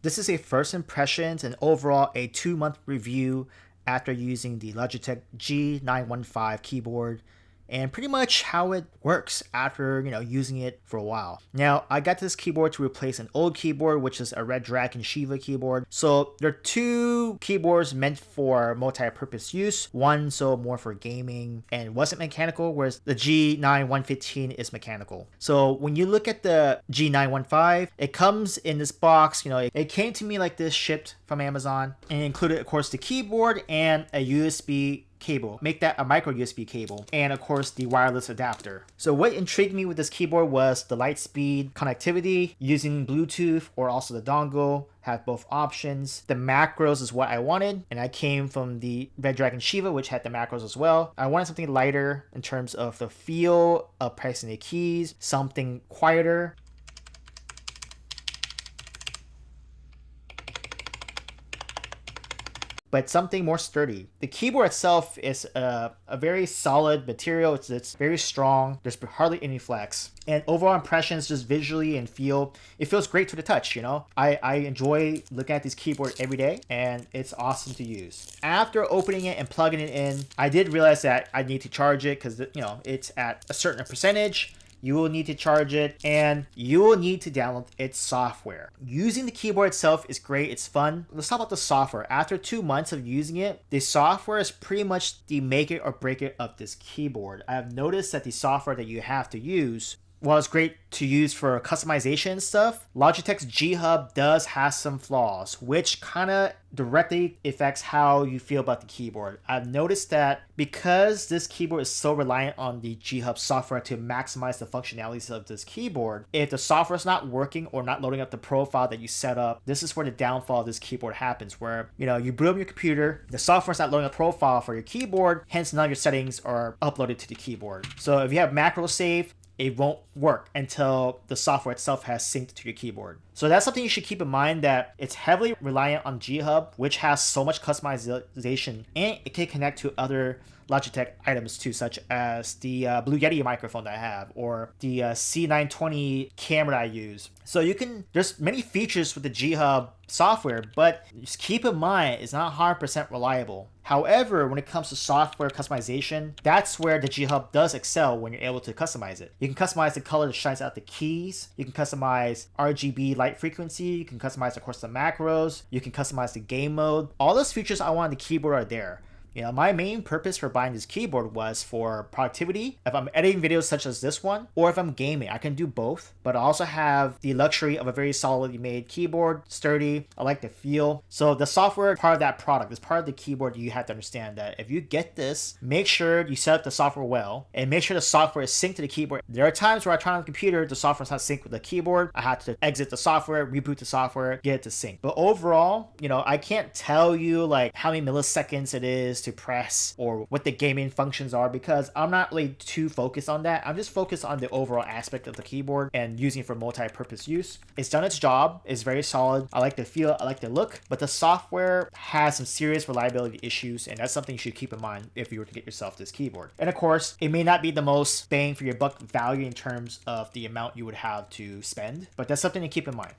This is a first impressions and overall a 2-month review after using the Logitech G915 keyboard and pretty much how it works after using it for a while. Now I got this keyboard to replace an old keyboard, which is a Red Dragon Shiva keyboard. So there are two keyboards meant for multi-purpose use, one so more for gaming and wasn't mechanical, whereas the G915 is mechanical. So when you look at the G915, it comes in this box. It came to me like this, shipped from Amazon, and it included of course the keyboard and a USB cable. Make that a micro USB cable, and of course the wireless adapter. So what intrigued me with this keyboard was the light speed connectivity using Bluetooth or also the dongle. Have both options. The macros is what I wanted, and I came from the Red Dragon Shiva, which had the macros as well. I wanted something lighter in terms of the feel of pressing the keys, something quieter. But something more sturdy. The keyboard itself is a very solid material. It's very strong. There's hardly any flex. And overall impressions, just visually and feel, it feels great to the touch. I enjoy looking at this keyboard every day, and it's awesome to use. After opening it and plugging it in, I did realize that I need to charge it because it's at a certain percentage. You will need to charge it, and you will need to download its software. Using the keyboard itself is great. It's fun. Let's talk about the software. After 2 months of using it, the software is pretty much the make it or break it of this keyboard. I have noticed that the software that you have to use, while it's great to use for customization and stuff, Logitech's G Hub does have some flaws, which kind of directly affects how you feel about the keyboard. I've noticed that because this keyboard is so reliant on the G Hub software to maximize the functionalities of this keyboard, if the software is not working or not loading up the profile that you set up, this is where the downfall of this keyboard happens, where you boot up your computer, the software is not loading a profile for your keyboard, hence none of your settings are uploaded to the keyboard. So if you have macro save, it won't work until the software itself has synced to your keyboard. So that's something you should keep in mind, that it's heavily reliant on G Hub, which has so much customization, and it can connect to other Logitech items too, such as the Blue Yeti microphone that I have, or the C920 camera that I use. So there's many features with the G Hub software, but just keep in mind it's not 100% reliable. However, when it comes to software customization, that's where the G Hub does excel when you're able to customize it. You can customize the color that shines out the keys. You can customize RGB light frequency. You can customize, of course, the macros. You can customize the game mode. All those features I want on the keyboard are there. My main purpose for buying this keyboard was for productivity. If I'm editing videos such as this one, or if I'm gaming, I can do both. But I also have the luxury of a very solidly made keyboard, sturdy. I like the feel. So the software part of that product is part of the keyboard. You have to understand that if you get this, make sure you set up the software well, and make sure the software is synced to the keyboard. There are times where I try on the computer, the software is not synced with the keyboard. I had to exit the software, reboot the software, get it to sync. But overall, I can't tell you like how many milliseconds it is to press or what the gaming functions are, because I'm not really too focused on that. I'm just focused on the overall aspect of the keyboard and using it for multi-purpose use. It's done its job. It's very solid. I like the feel. I like the look, but the software has some serious reliability issues, and that's something you should keep in mind if you were to get yourself this keyboard. And of course, it may not be the most bang for your buck value in terms of the amount you would have to spend, but that's something to keep in mind.